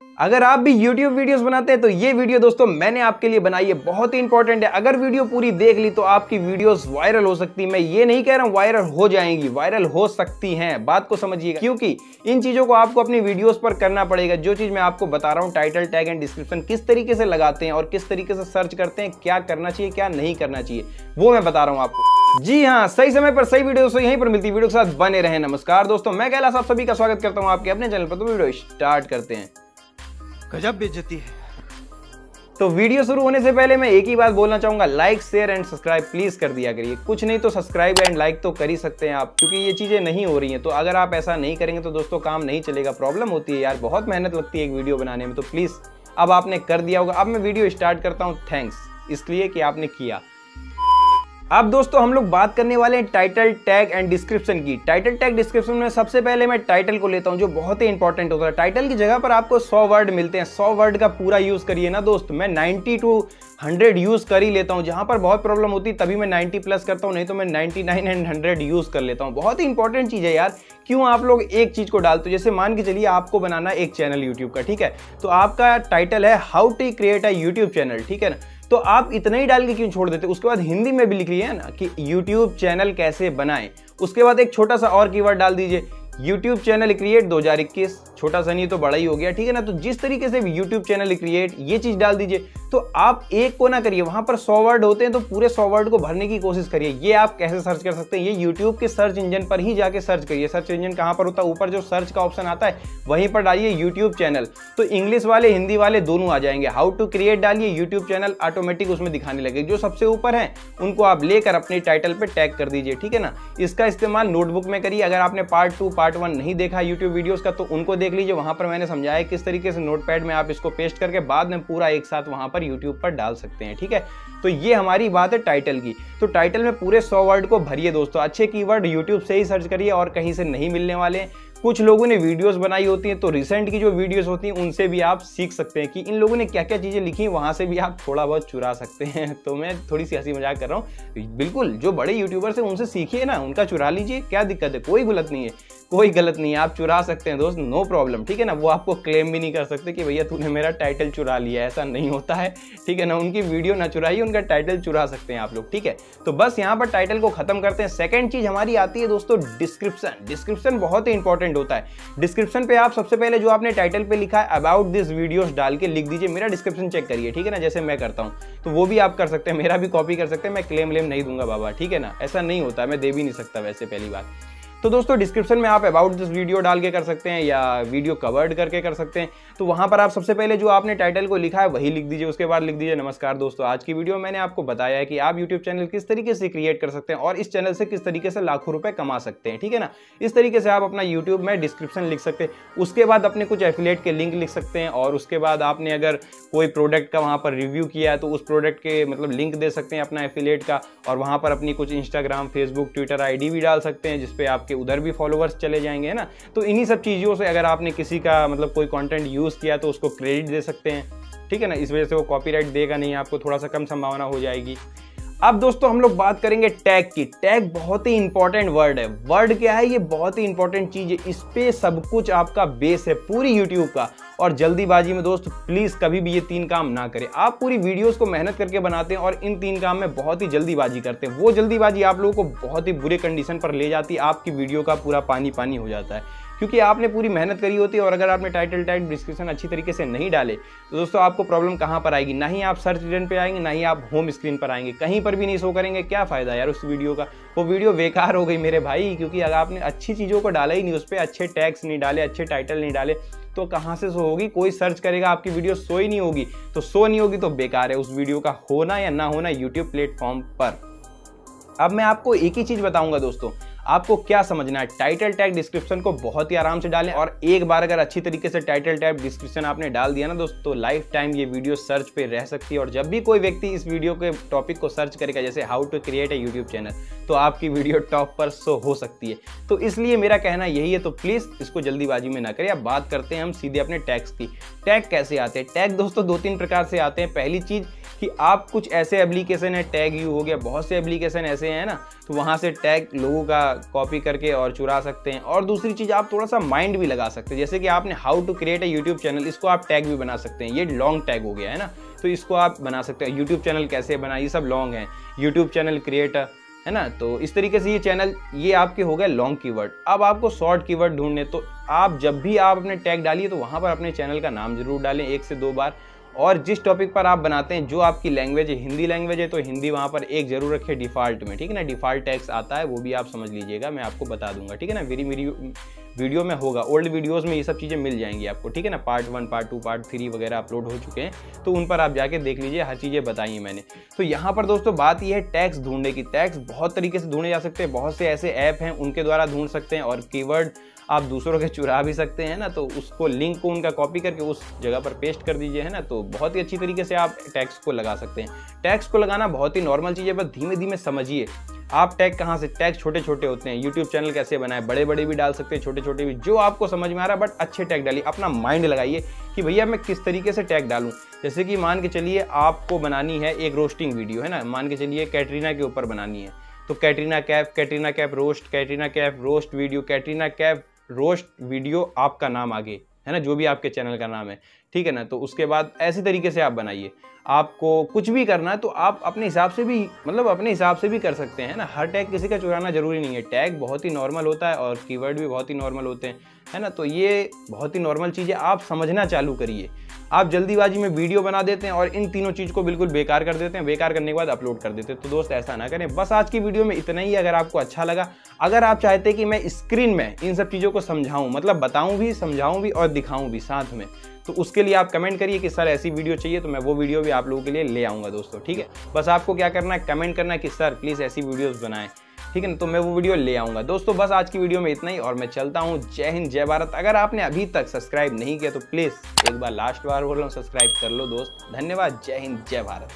अगर आप भी YouTube वीडियोस बनाते हैं तो ये वीडियो दोस्तों मैंने आपके लिए बनाई है, बहुत ही इंपॉर्टेंट है। अगर वीडियो पूरी देख ली तो आपकी वीडियोस वायरल हो सकती है। मैं ये नहीं कह रहा हूं वायरल हो जाएंगी, वायरल हो सकती हैं, बात को समझिएगा, क्योंकि इन चीजों को आपको अपनी वीडियोस पर करना पड़ेगा। जो चीज मैं आपको बता रहा हूं, टाइटल, टैग एंड डिस्क्रिप्शन किस तरीके से लगाते हैं और किस तरीके से सर्च करते हैं, क्या करना चाहिए क्या नहीं करना चाहिए, वो मैं बता रहा हूं आपको। जी हाँ, सही समय पर सही वीडियो दोस्तों यहीं पर मिलती है। वीडियो के साथ बने रहें। नमस्कार दोस्तों, मैं कैलाश आप सभी का स्वागत करता हूं आपके अपने चैनल पर। तो वीडियो स्टार्ट करते हैं। गजब बेइज्जती है। तो वीडियो शुरू होने से पहले मैं एक ही बात बोलना चाहूंगा, like share and subscribe please कर दिया करिए। कुछ नहीं तो सब्सक्राइब एंड लाइक तो कर ही सकते हैं आप, क्योंकि ये चीजें नहीं हो रही हैं। तो अगर आप ऐसा नहीं करेंगे तो दोस्तों काम नहीं चलेगा, प्रॉब्लम होती है यार, बहुत मेहनत लगती है एक वीडियो बनाने में। तो प्लीज अब आपने कर दिया होगा। अब मैं वीडियो स्टार्ट करता हूँ। थैंक्स इसलिए कि आपने किया। अब दोस्तों हम लोग बात करने वाले हैं टाइटल, टैग एंड डिस्क्रिप्शन की। टाइटल, टैग, डिस्क्रिप्शन में सबसे पहले मैं टाइटल को लेता हूं, जो बहुत ही इंपॉर्टेंट होता है। टाइटल की जगह पर आपको 100 वर्ड मिलते हैं। 100 वर्ड का पूरा यूज करिए ना दोस्त। मैं 90 to 100 यूज कर ही लेता हूं। जहां पर बहुत प्रॉब्लम होती है तभी मैं 90 प्लस करता हूं, नहीं तो मैं 99 एंड 100 यूज कर लेता हूं। बहुत ही इंपॉर्टेंट चीज है यार। क्यों आप लोग एक चीज को डालते हो? जैसे मान के चलिए आपको बनाना एक चैनल यूट्यूब का, ठीक है, तो आपका टाइटल है how to create a YouTube channel, ठीक है ना। तो आप इतना ही डाल के क्यों छोड़ देते? उसके बाद हिंदी में भी लिख लिया है ना कि यूट्यूब चैनल कैसे बनाएं। उसके बाद एक छोटा सा और कीवर्ड डाल दीजिए, यूट्यूब चैनल क्रिएट 2021। छोटा सा नहीं तो बड़ा ही हो गया, ठीक है ना। तो जिस तरीके से यूट्यूब चैनल क्रिएट ये चीज डाल दीजिए। तो आप एक को ना करिए, वहां पर 100 वर्ड होते हैं तो पूरे 100 वर्ड को भरने की कोशिश करिए। ये आप कैसे सर्च कर सकते हैं? ये यूट्यूब के सर्च इंजन पर ही जाके सर्च करिए। सर्च इंजन कहां पर होता है? ऊपर जो सर्च का ऑप्शन आता है वहीं पर डालिए यूट्यूब चैनल। तो इंग्लिश वाले हिंदी वाले दोनों आ जाएंगे। हाउ टू क्रिएट डालिए, यूट्यूब चैनल ऑटोमेटिक उसमें दिखाने लगेगा। जो सबसे ऊपर है उनको आप लेकर अपने टाइटल पे टैग कर दीजिए, ठीक है ना। इसका इस्तेमाल नोटबुक में करिए। अगर आपने पार्ट 2 पार्ट 1 नहीं देखा यूट्यूब वीडियोस का तो उनको देख लीजिए। वहां पर मैंने समझाया किस तरीके से नोटपैड में आप इसको पेस्ट करके बाद में पूरा एक साथ वहां पर यूट्यूब पर डाल सकते हैं, ठीक है। तो ये हमारी बात है टाइटल की। तो टाइटल में पूरे 100 वर्ड को भरिए दोस्तों। अच्छे कीवर्ड यूट्यूब से ही सर्च करिए और कहीं से नहीं मिलने वाले हैं। कुछ लोगों ने वीडियोस बनाई होती हैं, तो रिसेंट की जो वीडियोस होती हैं उनसे भी आप सीख सकते हैं कि इन लोगों ने क्या क्या चीजें लिखी हैं, वहां से भी आप थोड़ा बहुत चुरा सकते हैं। तो मैं थोड़ी सी हंसी मजाक कर रहा हूँ। बिल्कुल जो बड़े यूट्यूबर्स हैं उनसे सीखिए ना, उनका चुरा लीजिए, क्या दिक्कत है? कोई गलत नहीं है, कोई गलत नहीं है। आप चुरा सकते हैं दोस्त, नो प्रॉब्लम, ठीक है ना। वो आपको क्लेम भी नहीं कर सकते कि भैया तूने मेरा टाइटल चुरा लिया, ऐसा नहीं होता है, ठीक है ना। उनकी वीडियो ना चुराइए, उनका टाइटल चुरा सकते हैं आप लोग, ठीक है। तो बस यहाँ पर टाइटल को खत्म करते हैं। सेकंड चीज हमारी आती है दोस्तों डिस्क्रिप्शन। डिस्क्रिप्शन बहुत ही इंपॉर्टेंट होता है। डिस्क्रिप्शन पे आप सबसे पहले जो आपने टाइटल पे लिखा है अबाउट दिस वीडियोस डाल के लिख दीजिए, मेरा डिस्क्रिप्शन चेक करिए, ठीक है ना। जैसे मैं करता हूँ तो वो भी आप कर सकते हैं, मेरा भी कॉपी कर सकते हैं। मैं क्लेम नहीं दूंगा बाबा, ठीक है ना, ऐसा नहीं होता, मैं दे भी नहीं सकता वैसे, पहली बात। तो दोस्तों डिस्क्रिप्शन में आप अबाउट दिस वीडियो डाल के कर सकते हैं या वीडियो कवर्ड करके कर सकते हैं। तो वहां पर आप सबसे पहले जो आपने टाइटल को लिखा है वही लिख दीजिए। उसके बाद लिख दीजिए नमस्कार दोस्तों, आज की वीडियो मैंने आपको बताया है कि आप यूट्यूब चैनल किस तरीके से क्रिएट कर सकते हैं और इस चैनल से किस तरीके से लाखों रुपए कमा सकते हैं, ठीक है ना। इस तरीके से आप अपना यूट्यूब में डिस्क्रिप्शन लिख सकते हैं। उसके बाद अपने कुछ एफिलिएट के लिंक लिख सकते हैं और उसके बाद आपने अगर कोई प्रोडक्ट का वहां पर रिव्यू किया है तो उस प्रोडक्ट के मतलब लिंक दे सकते हैं अपना एफिलिएट का, और वहां पर अपनी कुछ इंस्टाग्राम, फेसबुक, ट्विटर आईडी भी डाल सकते हैं जिसपे आपके उधर भी फॉलोवर्स चले जाएंगे, है ना। तो इन्हीं सब चीजों से अगर आपने किसी का मतलब कोई कंटेंट यूज किया तो उसको क्रेडिट दे सकते हैं, ठीक है ना। इस वजह से वो कॉपीराइट देगा नहीं, आपको थोड़ा सा कम संभावना हो जाएगी। अब दोस्तों हम लोग बात करेंगे टैग की। टैग बहुत ही इंपॉर्टेंट वर्ड है। वर्ड क्या है? ये बहुत ही इंपॉर्टेंट चीज है। इस पे सब कुछ आपका बेस है पूरी यूट्यूब का। और जल्दीबाजी में दोस्त प्लीज कभी भी ये 3 काम ना करें। आप पूरी वीडियोस को मेहनत करके बनाते हैं और इन 3 काम में बहुत ही जल्दीबाजी करते हैं। वो जल्दीबाजी आप लोगों को बहुत ही बुरे कंडीशन पर ले जाती है, आपकी वीडियो का पूरा पानी पानी हो जाता है, क्योंकि आपने पूरी मेहनत करी होती है। और अगर आपने टाइटल, टैग, डिस्क्रिप्शन अच्छी तरीके से नहीं डाले तो दोस्तों आपको प्रॉब्लम कहां पर आएगी? ना ही आप सर्च इंजन पे आएंगे, ना ही आप होम स्क्रीन पर आएंगे, कहीं पर भी नहीं शो करेंगे। क्या फायदा यार उस वीडियो का? वो वीडियो बेकार हो गई मेरे भाई, क्योंकि अगर आपने अच्छी चीजों को डाला ही नहीं, उस पर अच्छे टैग्स नहीं डाले, अच्छे टाइटल नहीं डाले, तो कहां से शो होगी? कोई सर्च करेगा, आपकी वीडियो शो ही नहीं होगी। तो शो नहीं होगी तो बेकार है उस वीडियो का होना या ना होना यूट्यूब प्लेटफॉर्म पर। अब मैं आपको एक ही चीज बताऊंगा दोस्तों, आपको क्या समझना है। टाइटल, टैग, डिस्क्रिप्शन को बहुत ही आराम से डालें और एक बार अगर अच्छी तरीके से टाइटल, टैग, डिस्क्रिप्शन आपने डाल दिया ना दोस्तों, तो लाइफ टाइम ये वीडियो सर्च पे रह सकती है। और जब भी कोई व्यक्ति इस वीडियो के टॉपिक को सर्च करेगा, जैसे how to create a YouTube channel, तो आपकी वीडियो टॉप पर शो हो सकती है। तो इसलिए मेरा कहना यही है, तो प्लीज इसको जल्दीबाजी में ना करें। अब बात करते हैं हम सीधे अपने टैग्स की। टैग कैसे आते हैं? टैग दोस्तों 2-3 प्रकार से आते हैं। पहली चीज कि आप कुछ ऐसे एप्लीकेशन है, टैग यू हो गया, बहुत से एप्लीकेशन ऐसे हैं ना, तो वहां से टैग लोगों का कॉपी करके और चुरा सकते हैं। और दूसरी चीज़, आप थोड़ा सा माइंड भी लगा सकते हैं, जैसे कि आपने how to create a YouTube channel, इसको आप टैग भी बना सकते हैं। ये लॉन्ग टैग हो गया है ना, तो इसको आप बना सकते हैं। यूट्यूब चैनल कैसे बनाए, ये सब लॉन्ग है। यूट्यूब चैनल क्रिएटर है ना, तो इस तरीके से ये चैनल, ये आपके हो गए लॉन्ग कीवर्ड। अब आपको शॉर्ट कीवर्ड ढूंढने, तो आप जब भी आप अपने टैग डालिए तो वहाँ पर अपने चैनल का नाम जरूर डालें 1 से 2 बार। और जिस टॉपिक पर आप बनाते हैं, जो आपकी लैंग्वेज है, हिंदी लैंग्वेज है तो हिंदी वहाँ पर एक जरूर रखें डिफ़ॉल्ट में, ठीक है ना। डिफ़ॉल्ट टैग्स आता है, वो भी आप समझ लीजिएगा, मैं आपको बता दूंगा, ठीक है ना। मेरी वीडियो में होगा, ओल्ड वीडियोस में ये सब चीज़ें मिल जाएंगी आपको, ठीक है ना। पार्ट 1, पार्ट 2, पार्ट 3 वगैरह अपलोड हो चुके हैं, तो उन पर आप जाके देख लीजिए, हर चीज़ें बताई हैं मैंने। तो यहाँ पर दोस्तों बात ये है टैग्स ढूंढने की। टैग्स बहुत तरीके से ढूंढे जा सकते हैं, बहुत से ऐसे ऐप हैं उनके द्वारा ढूंढ सकते हैं। और कीवर्ड आप दूसरों के चुरा भी सकते हैं ना, तो उसको लिंक को उनका कॉपी करके उस जगह पर पेस्ट कर दीजिए, है ना। तो बहुत ही अच्छी तरीके से आप टैग्स को लगा सकते हैं। टैग्स को लगाना बहुत ही नॉर्मल चीज़ है, बस धीमे धीमे समझिए। आप टैग कहाँ से, टैग छोटे छोटे होते हैं। यूट्यूब चैनल कैसे बनाए, बड़े बड़े भी डाल सकते हैं, छोटे छोटे भी, जो आपको समझ में आ रहा है, बट अच्छे टैग डालिए। अपना माइंड लगाइए कि भैया मैं किस तरीके से टैग डालूं। जैसे कि मान के चलिए आपको बनानी है एक रोस्टिंग वीडियो, है ना, मान के चलिए कैटरीना के ऊपर बनानी है, तो Katrina Kaif roast, Katrina Kaif roast video, Katrina Kaif roast video, आपका नाम आगे, है ना, जो भी आपके चैनल का नाम है, ठीक है ना। तो उसके बाद ऐसे तरीके से आप बनाइए। आपको कुछ भी करना है तो आप अपने हिसाब से भी, मतलब अपने हिसाब से भी कर सकते हैं ना। हर टैग किसी का चुराना जरूरी नहीं है। टैग बहुत ही नॉर्मल होता है और कीवर्ड भी बहुत ही नॉर्मल होते हैं, है ना। तो ये बहुत ही नॉर्मल चीज़ है, आप समझना चालू करिए। आप जल्दीबाजी में वीडियो बना देते हैं और इन तीनों चीज़ को बिल्कुल बेकार कर देते हैं, बेकार करने के बाद अपलोड कर देते हैं। तो दोस्त ऐसा ना करें। बस आज की वीडियो में इतना ही। अगर आपको अच्छा लगा, अगर आप चाहते हैं कि मैं स्क्रीन में इन सब चीज़ों को समझाऊं, मतलब बताऊं भी, समझाऊं भी और दिखाऊं भी साथ में, तो उसके लिए आप कमेंट करिए कि सर ऐसी वीडियो चाहिए, तो मैं वो वीडियो भी आप लोगों के लिए ले आऊँगा दोस्तों, ठीक है। बस आपको क्या करना है, कमेंट करना है कि सर प्लीज़ ऐसी वीडियोज़ बनाएं, ठीक है ना, तो मैं वो वीडियो ले आऊँगा दोस्तों। बस आज की वीडियो में इतना ही और मैं चलता हूँ। जय हिंद, जय भारत। अगर आपने अभी तक सब्सक्राइब नहीं किया तो प्लीज़ एक बार लास्ट बार बोल रहा हूँ, सब्सक्राइब कर लो दोस्त। धन्यवाद। जय हिंद, जय भारत।